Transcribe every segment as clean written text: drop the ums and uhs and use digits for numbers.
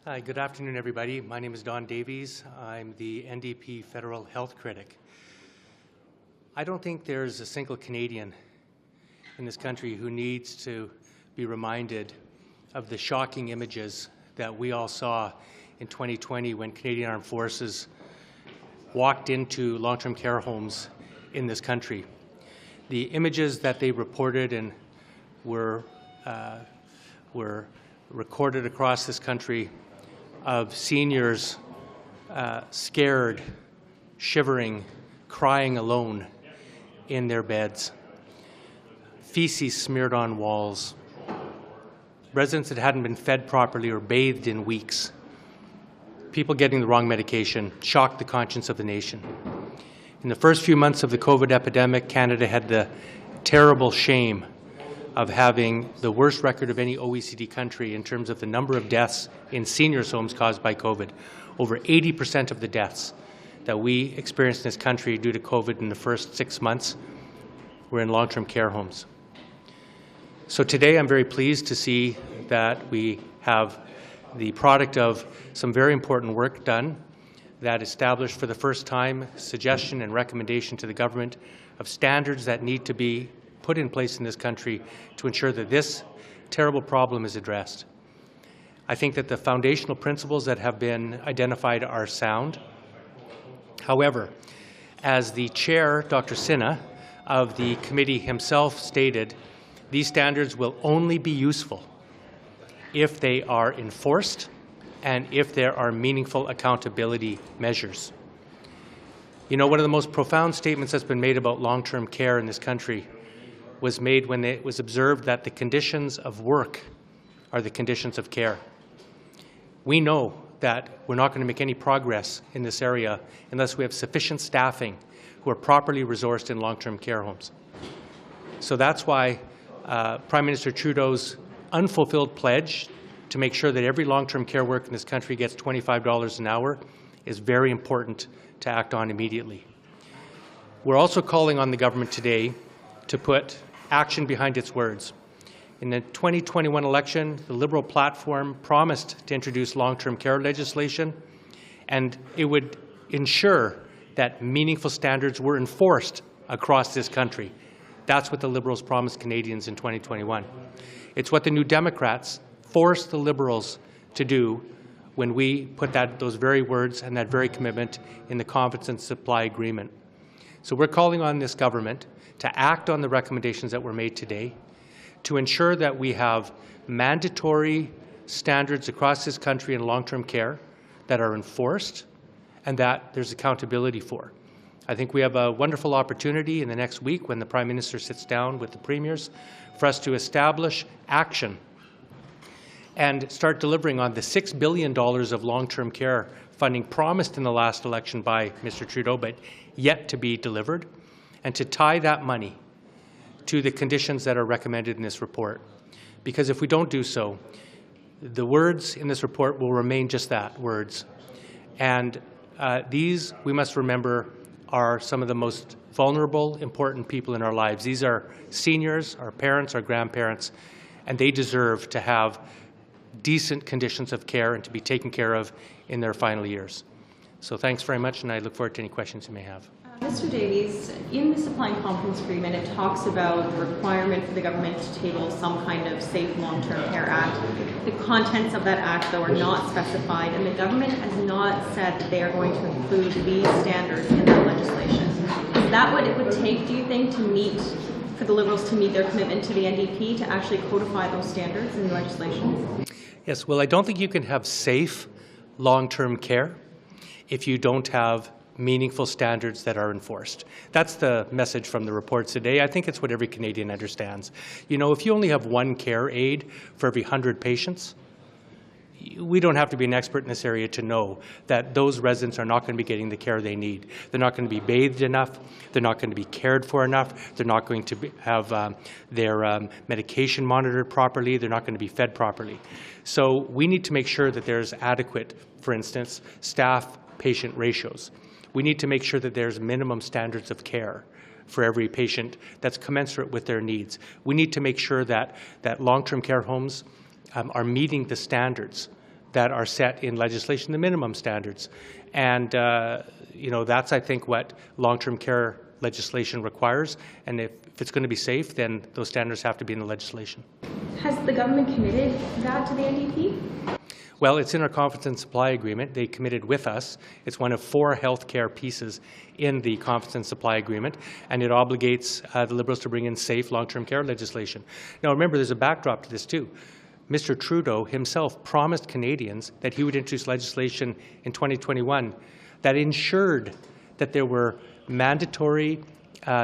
Hi, good afternoon, everybody. My name is Don Davies. I'm the NDP Federal Health Critic. I don't think there's a single Canadian in this country who needs to be reminded of the shocking images that we all saw in 2020 when Canadian Armed Forces walked into long-term care homes in this country. The images that they reported and were recorded across this country of seniors scared, shivering, crying alone in their beds, feces smeared on walls, residents that hadn't been fed properly or bathed in weeks, people getting the wrong medication, shocked the conscience of the nation. In the first few months of the COVID epidemic, Canada had the terrible shame of having the worst record of any OECD country in terms of the number of deaths in seniors' homes caused by COVID. Over 80% of the deaths that we experienced in this country due to COVID in the first 6 months were in long-term care homes. So today I'm very pleased to see that we have the product of some very important work done that established for the first time suggestion and recommendation to the government of standards that need to be put in place in this country to ensure that this terrible problem is addressed. I think that the foundational principles that have been identified are sound. However, as the chair, Dr. Sinha, of the committee himself stated, these standards will only be useful if they are enforced and if there are meaningful accountability measures. You know, one of the most profound statements that's been made about long-term care in this country was made when it was observed that the conditions of work are the conditions of care. We know that we're not going to make any progress in this area unless we have sufficient staffing who are properly resourced in long-term care homes. So that's why Prime Minister Trudeau's unfulfilled pledge to make sure that every long-term care worker in this country gets $25 an hour is very important to act on immediately. We're also calling on the government today to put action behind its words. In the 2021 election, the Liberal platform promised to introduce long-term care legislation, and it would ensure that meaningful standards were enforced across this country. That's what the Liberals promised Canadians in 2021. It's what the New Democrats forced the Liberals to do when we put those very words and that very commitment in the Confidence and Supply Agreement. So we're calling on this government to act on the recommendations that were made today, to ensure that we have mandatory standards across this country in long-term care that are enforced and that there's accountability for. I think we have a wonderful opportunity in the next week when the Prime Minister sits down with the premiers for us to establish action and start delivering on the $6 billion of long-term care funding promised in the last election by Mr. Trudeau, but yet to be delivered, and to tie that money to the conditions that are recommended in this report. Because if we don't do so, the words in this report will remain just that, words. And these, we must remember, are some of the most vulnerable, important people in our lives. These are seniors, our parents, our grandparents, and they deserve to have decent conditions of care and to be taken care of in their final years. So thanks very much, and I look forward to any questions you may have. Mr. Davies, in the Supply and Confidence Agreement, it talks about the requirement for the government to table some kind of Safe Long-Term Care Act. The contents of that act, though, are not specified, and the government has not said that they are going to include these standards in that legislation. Is that what it would take, do you think, for the Liberals to meet their commitment to the NDP to actually codify those standards in the legislation? Yes, well, I don't think you can have safe long-term care if you don't have meaningful standards that are enforced. That's the message from the reports today. I think it's what every Canadian understands. You know, if you only have one care aide for every 100 patients, we don't have to be an expert in this area to know that those residents are not going to be getting the care they need. They're not going to be bathed enough. They're not going to be cared for enough. They're not going to have their medication monitored properly. They're not going to be fed properly. So we need to make sure that there's adequate, for instance, staff-patient ratios. We need to make sure that there's minimum standards of care for every patient that's commensurate with their needs. We need to make sure that long-term care homes are meeting the standards that are set in legislation, the minimum standards. And, that's, I think, what long-term care legislation requires. And if it's going to be safe, then those standards have to be in the legislation. Has the government committed that to the NDP? Well, it's in our confidence and supply agreement. They committed with us. It's one of 4 healthcare pieces in the confidence and supply agreement, and it obligates the Liberals to bring in safe long-term care legislation. Now, remember, there's a backdrop to this too. Mr. Trudeau himself promised Canadians that he would introduce legislation in 2021 that ensured that there were mandatory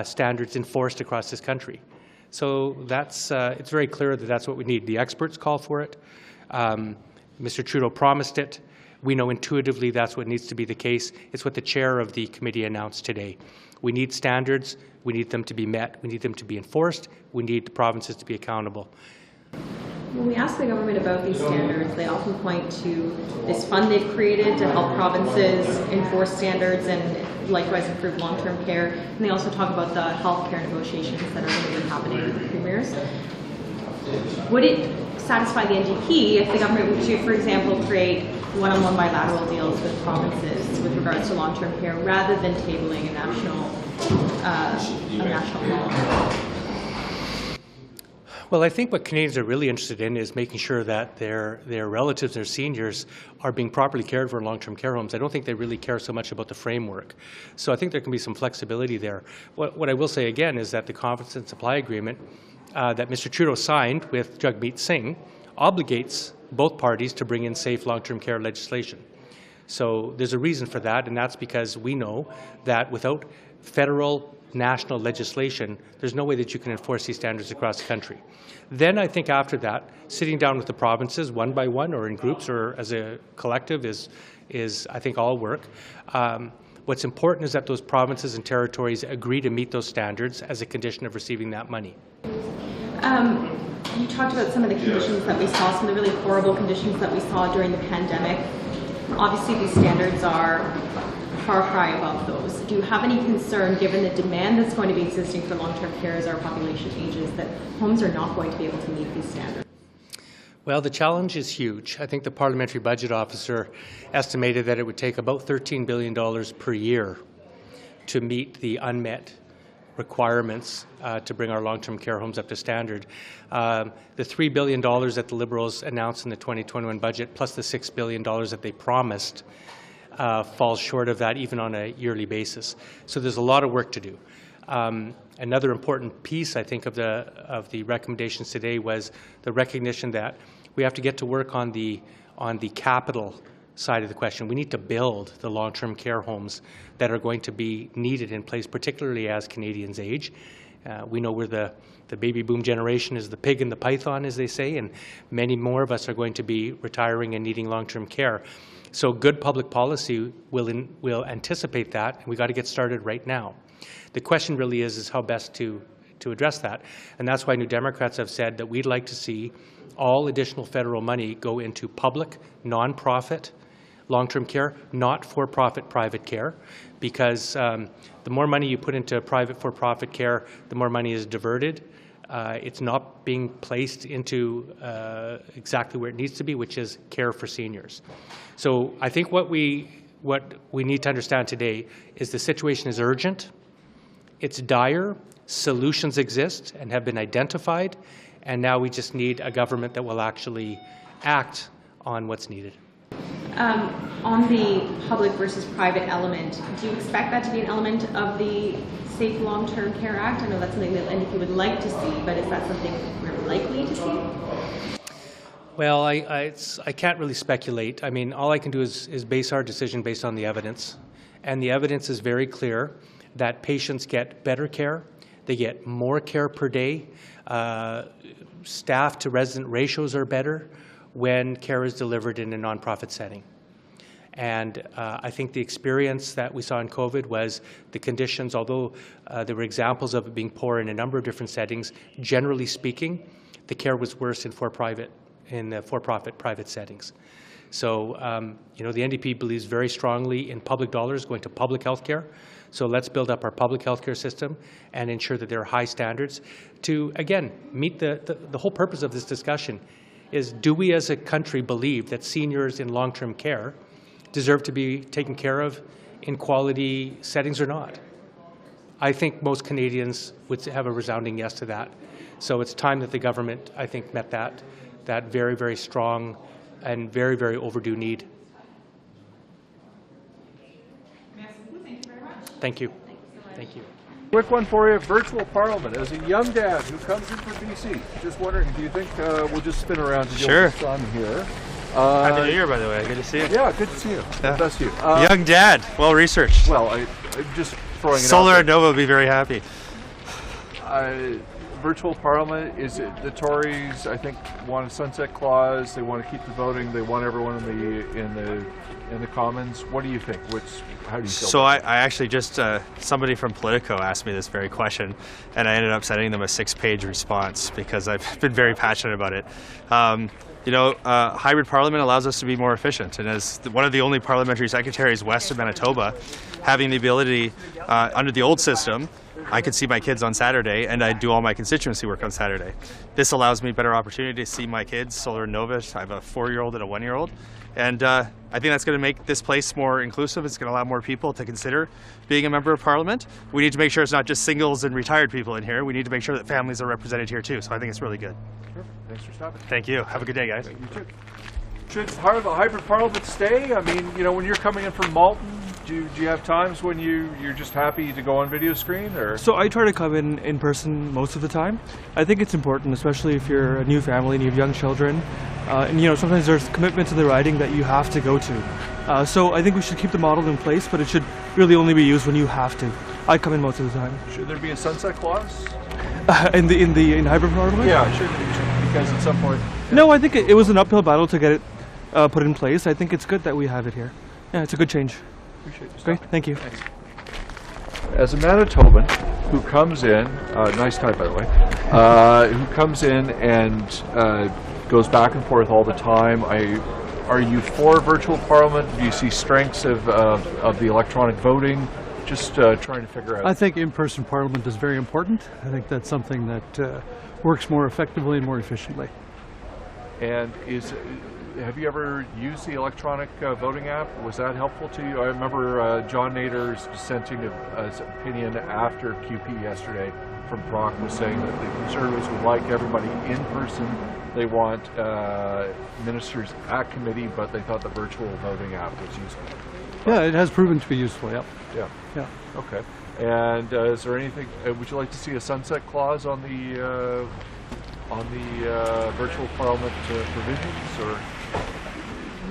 standards enforced across this country. So that's it's very clear that that's what we need. The experts call for it. Mr. Trudeau promised it. We know intuitively that's what needs to be the case. It's what the chair of the committee announced today. We need standards. We need them to be met. We need them to be enforced. We need the provinces to be accountable. When we ask the government about these standards, they often point to this fund they've created to help provinces enforce standards and likewise improve long-term care. And they also talk about the health care negotiations that are going to be happening with the premiers. Would it satisfy the NDP if the government were to, for example, create one-on-one bilateral deals with provinces with regards to long-term care rather than tabling a national law? Well, I think what Canadians are really interested in is making sure that their relatives, their seniors, are being properly cared for in long-term care homes. I don't think they really care so much about the framework. So I think there can be some flexibility there. What I will say again is that the confidence and supply agreement that Mr. Trudeau signed with Jagmeet Singh obligates both parties to bring in safe long-term care legislation. So there's a reason for that, and that's because we know that without federal national legislation, there's no way that you can enforce these standards across the country. Then I think after that, sitting down with the provinces one by one or in groups or as a collective is I think all work. What's important is that those provinces and territories agree to meet those standards as a condition of receiving that money. You talked about some of the conditions that we saw, some of the really horrible conditions that we saw during the pandemic. Obviously, these standards are far cry above those. Do you have any concern, given the demand that's going to be existing for long-term care as our population ages, that homes are not going to be able to meet these standards? Well, the challenge is huge. I think the Parliamentary Budget Officer estimated that it would take about $13 billion per year to meet the unmet requirements to bring our long-term care homes up to standard. The $3 billion that the Liberals announced in the 2021 budget, plus the $6 billion that they promised, falls short of that even on a yearly basis. So there's a lot of work to do. Another important piece, I think, of the recommendations today was the recognition that we have to get to work on the capital side of the question. We need to build the long-term care homes that are going to be needed in place, particularly as Canadians age. We know we're the baby boom generation is the pig in the python, as they say, and many more of us are going to be retiring and needing long-term care. So good public policy will anticipate that, and we've got to get started right now. The question really is how best to address that, and that's why New Democrats have said that we'd like to see all additional federal money go into public, non-profit long-term care, not for-profit private care, because the more money you put into private for-profit care, the more money is diverted. It's not being placed into exactly where it needs to be, which is care for seniors. So I think what we need to understand today is the situation is urgent, it's dire, solutions exist and have been identified, and now we just need a government that will actually act on what's needed. On the public versus private element, do you expect that to be an element of the Safe Long-Term Care Act? I know that's something that NDP would like to see, but is that something we're likely to see? Well, I can't really speculate. I mean, all I can do is base our decision based on the evidence, and the evidence is very clear that patients get better care, they get more care per day, staff to resident ratios are better when care is delivered in a nonprofit setting. And I think the experience that we saw in COVID was the conditions, although there were examples of it being poor in a number of different settings, generally speaking, the care was worse in the for-profit private settings. So, the NDP believes very strongly in public dollars going to public health care. So let's build up our public health care system and ensure that there are high standards to, again, meet the whole purpose of this discussion is, do we as a country believe that seniors in long-term care deserve to be taken care of in quality settings or not? I think most Canadians would have a resounding yes to that. So it's time that the government, I think, met that very, very strong and very, very overdue need. Thank you. Thank you. Quick one for you, virtual parliament. As a young dad who comes in from BC, just wondering, do you think we'll just spin around to your son here? Happy New Year, by the way. Good to see you. Yeah, good to see you. Yeah. Best you. Young dad, well researched. Well, I'm just throwing it Solar out and Nova will be very happy. Virtual parliament, is it the Tories, I think, want a sunset clause, they want to keep the voting, they want everyone in the Commons. What do you think? How do you feel? So I actually just, somebody from Politico asked me this very question, and I ended up sending them a 6-page response because I've been very passionate about it. Hybrid parliament allows us to be more efficient, and as one of the only parliamentary secretaries west of Manitoba, having the ability, under the old system, I could see my kids on Saturday, and I do all my constituency work on Saturday. This allows me better opportunity to see my kids, Solar and Nova. I have a 4-year-old and a 1-year-old. And I think that's going to make this place more inclusive. It's going to allow more people to consider being a member of Parliament. We need to make sure it's not just singles and retired people in here. We need to make sure that families are represented here too. So I think it's really good. Sure. Thanks for stopping. Thank you. Have a good day, guys. You too. Should hybrid parliament stay? I mean, when you're coming in from Malton, do you have times when you're just happy to go on video screen? Or? So I try to come in person most of the time. I think it's important, especially if you're a new family and you have young children. And sometimes there's commitments in the riding that you have to go to. So I think we should keep the model in place, but it should really only be used when you have to. I come in most of the time. Should there be a sunset clause? In hybrid parliament? Yeah, should because at some point. No, I think it was an uphill battle to get it put in place. I think it's good that we have it here. Yeah, it's a good change. Appreciate you. Great, thank you. Thanks. As a Manitoban who comes in, nice tie by the way, who comes in and goes back and forth all the time, are you for virtual parliament? Do you see strengths of the electronic voting? Just trying to figure out. I think in-person parliament is very important. I think that's something that works more effectively and more efficiently. And have you ever used the electronic voting app? Was that helpful to you? I remember John Nader's dissenting his opinion after QP yesterday from Brock was saying that the Conservatives would like everybody in person. They want ministers at committee, but they thought the virtual voting app was useful. Yeah, it has proven to be useful, yeah. Yeah. Okay. And is there anything, would you like to see a sunset clause on the virtual parliament provisions, or?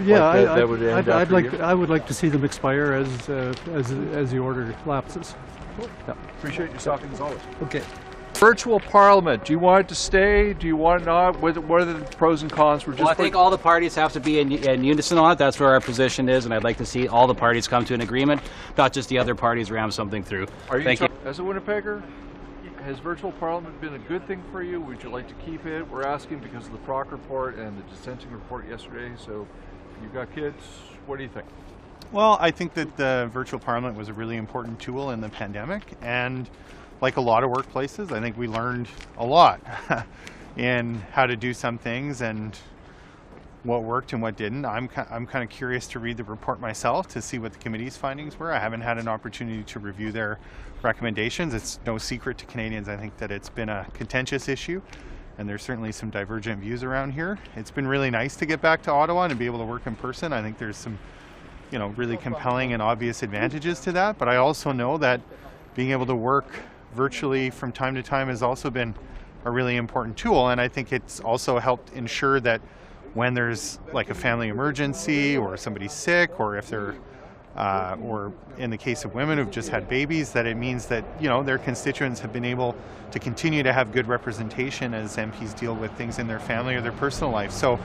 Yeah, I would like to see them expire as the order lapses. Cool. Yeah. Appreciate you stopping as always. Okay. Virtual parliament. Do you want it to stay? Do you want it not? What are the pros and cons? Well, I think all the parties have to be in unison on it. That's where our position is, and I'd like to see all the parties come to an agreement, not just the other parties ram something through. Thank you. As a Winnipegger, has virtual parliament been a good thing for you? Would you like to keep it? We're asking because of the Proc report and the dissenting report yesterday. So you've got kids. What do you think? Well, I think that the virtual parliament was a really important tool in the pandemic, and like a lot of workplaces, I think we learned a lot in how to do some things and what worked and what didn't. I'm kind of curious to read the report myself to see what the committee's findings were. I haven't had an opportunity to review their recommendations. It's no secret to Canadians, I think, that it's been a contentious issue, and there's certainly some divergent views around here. It's been really nice to get back to Ottawa and be able to work in person. I think there's some, really compelling and obvious advantages to that, but I also know that being able to work virtually from time to time has also been a really important tool, and I think it's also helped ensure that when there's like a family emergency or somebody's sick, or if they're or in the case of women who've just had babies, that it means that their constituents have been able to continue to have good representation as MPs deal with things in their family or their personal life. So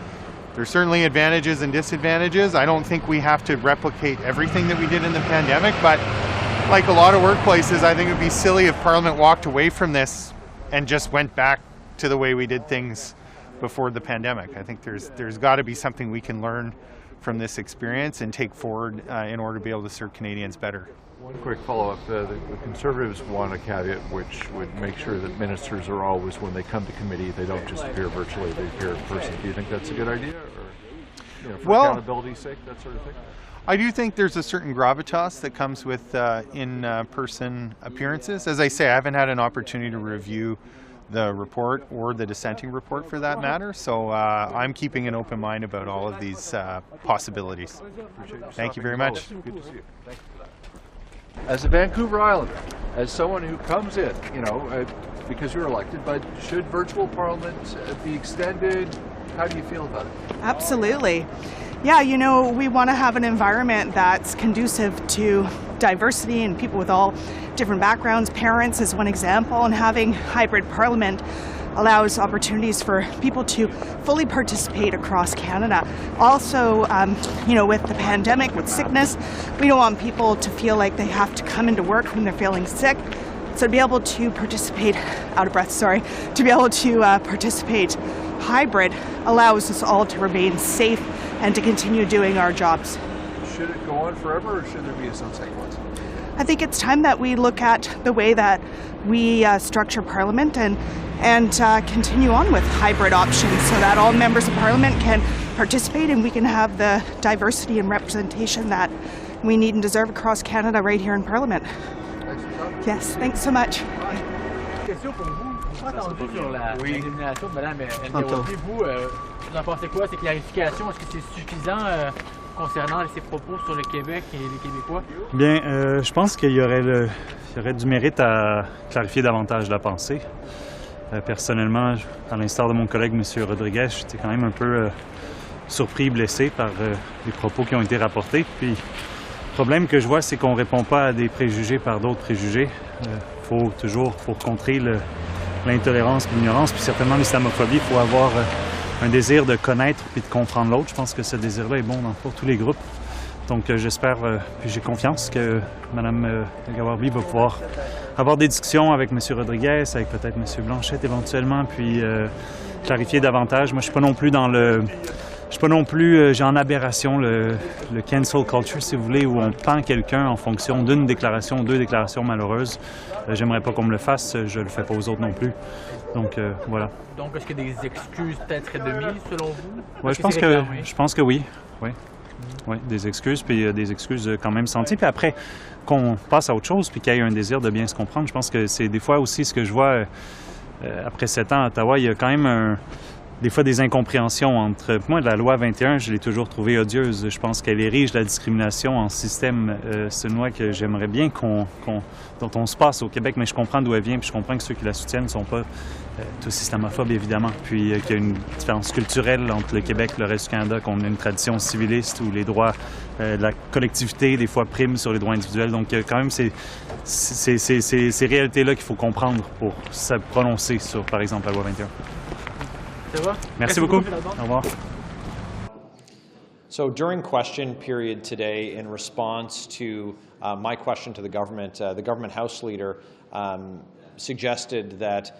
there's certainly advantages and disadvantages. I don't think we have to replicate everything that we did in the pandemic, but like a lot of workplaces, I think it would be silly if Parliament walked away from this and just went back to the way we did things before the pandemic. I think there's got to be something we can learn from this experience and take forward in order to be able to serve Canadians better. One quick follow-up. The Conservatives want a caveat which would make sure that ministers are always, when they come to committee, they don't just appear virtually, they appear in person. Do you think that's a good idea? Or, for accountability's sake, that sort of thing? I do think there's a certain gravitas that comes with in-person appearances. As I say, I haven't had an opportunity to review the report or the dissenting report for that matter, so I'm keeping an open mind about all of these possibilities. Thank you very much. Good to see you. Thank you for that. As a Vancouver Islander, as someone who comes in, because you're elected, but should virtual parliament be extended? How do you feel about it? Absolutely. Yeah, we want to have an environment that's conducive to diversity and people with all different backgrounds. Parents is one example, and having hybrid parliament allows opportunities for people to fully participate across Canada. Also, with the pandemic, with sickness, we don't want people to feel like they have to come into work when they're feeling sick. So to be able to participate, to be able to participate hybrid allows us all to remain safe and to continue doing our jobs. Should it go on forever, or should there be a sunset clause? I think it's time that we look at the way that we structure Parliament and continue on with hybrid options so that all members of Parliament can participate and we can have the diversity and representation that we need and deserve across Canada right here in Parliament. Yes, thanks so much. Question pour vous. Entendu sur la dénomination de Mme Elghawaby. Vous en pensez quoi, ces clarifications? Est-ce que c'est suffisant concernant ses propos sur le Québec et les Québécois? Bien, je pense qu'il y aurait du mérite à clarifier davantage la pensée. Personnellement, à l'instar de mon collègue M. Rodriguez, j'étais quand même un peu surpris, blessé par les propos qui ont été rapportés. Puis, le problème que je vois, c'est qu'on ne répond pas à des préjugés par d'autres préjugés. Faut toujours, pour contrer l'intolérance, l'ignorance, puis certainement l'islamophobie, il faut avoir un désir de connaître puis de comprendre l'autre. Je pense que ce désir-là est bon pour tous les groupes. Donc j'espère, puis j'ai confiance que Mme Elghawaby va pouvoir avoir des discussions avec M. Rodriguez, avec peut-être M. Blanchette éventuellement, puis clarifier davantage. Moi, je ne suis pas non plus dans le... Je suis pas non plus, j'ai en aberration le cancel culture, si vous voulez, où on pend quelqu'un en fonction d'une déclaration, deux déclarations malheureuses. J'aimerais pas qu'on me le fasse, je le fais pas aux autres non plus. Donc voilà. Donc est-ce qu'il y a des excuses peut-être de mise selon vous? Oui, je pense que oui. Oui, des excuses, puis des excuses quand même senties. Puis après, qu'on passe à autre chose, puis qu'il y ait un désir de bien se comprendre. Je pense que c'est des fois aussi ce que je vois après 7 ans à Ottawa, il y a quand même des fois des incompréhensions entre... Moi, la loi 21, je l'ai toujours trouvée odieuse. Je pense qu'elle érige la discrimination en système. C'est une loi que j'aimerais bien dont on se passe au Québec, mais je comprends d'où elle vient, puis je comprends que ceux qui la soutiennent ne sont pas tous islamophobes, évidemment. Puis qu'il y a une différence culturelle entre le Québec et le reste du Canada, qu'on a une tradition civiliste où les droits de la collectivité, des fois, priment sur les droits individuels. Donc, quand même, c'est ces réalités-là qu'il faut comprendre pour se prononcer sur, par exemple, la loi 21. Merci beaucoup. Au revoir. So during question period today, in response to my question to the government House Leader suggested that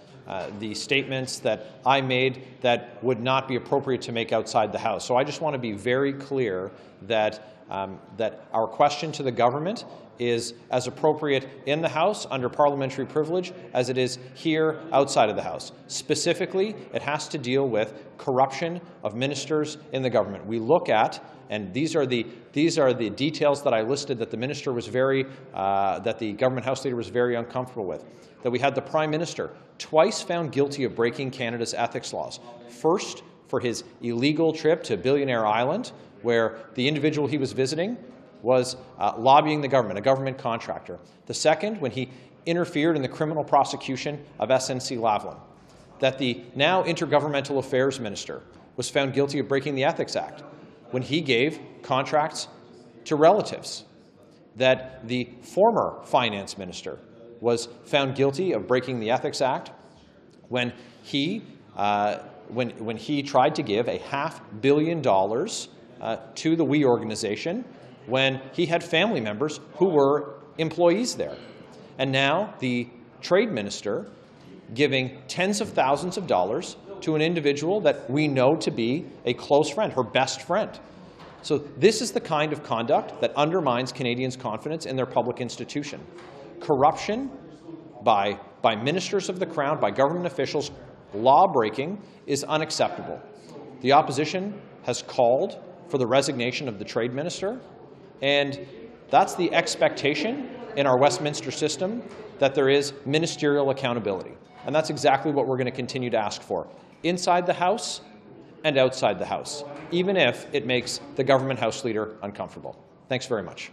the statements that I made that would not be appropriate to make outside the House. So I just want to be very clear that our question to the government is as appropriate in the House under parliamentary privilege as it is here outside of the House. Specifically, it has to deal with corruption of ministers in the government. We look at, and these are the details that I listed that the minister was that the government House Leader was very uncomfortable with. That we had the Prime Minister twice found guilty of breaking Canada's ethics laws. First, for his illegal trip to Billionaire Island, where the individual he was visiting was lobbying the government, a government contractor. The second, when he interfered in the criminal prosecution of SNC Lavalin. That the now Intergovernmental Affairs Minister was found guilty of breaking the Ethics Act when he gave contracts to relatives. That the former Finance Minister was found guilty of breaking the Ethics Act when he tried to give $500 million to the We organization when he had family members who were employees there. And now the Trade Minister giving tens of thousands of dollars to an individual that we know to be a close friend, her best friend. So this is the kind of conduct that undermines Canadians' confidence in their public institution. Corruption by ministers of the Crown, by government officials, law-breaking is unacceptable. The opposition has called for the resignation of the Trade Minister, and that's the expectation in our Westminster system, that there is ministerial accountability. And that's exactly what we're going to continue to ask for, inside the House and outside the House, even if it makes the government House Leader uncomfortable. Thanks very much.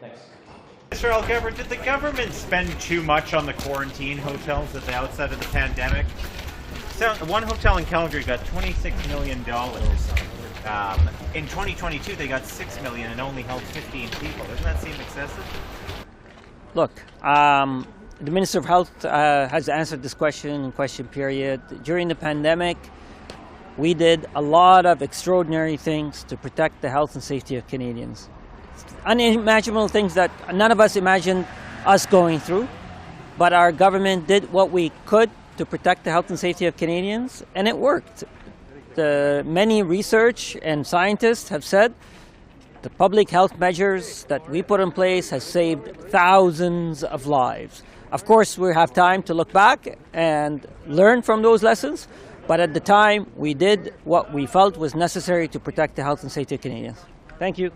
Thanks. Mr. Elghawaby, did the government spend too much on the quarantine hotels at the outset of the pandemic? So one hotel in Calgary got $26 million. In 2022, they got $6 million and only held 15 people. Doesn't that seem excessive? Look, the Minister of Health has answered this question in question period. During the pandemic, we did a lot of extraordinary things to protect the health and safety of Canadians. Unimaginable things that none of us imagined us going through, but our government did what we could to protect the health and safety of Canadians, and it worked. Many research and scientists have said the public health measures that we put in place has saved thousands of lives. Of course, we have time to look back and learn from those lessons, but at the time, we did what we felt was necessary to protect the health and safety of Canadians. Thank you.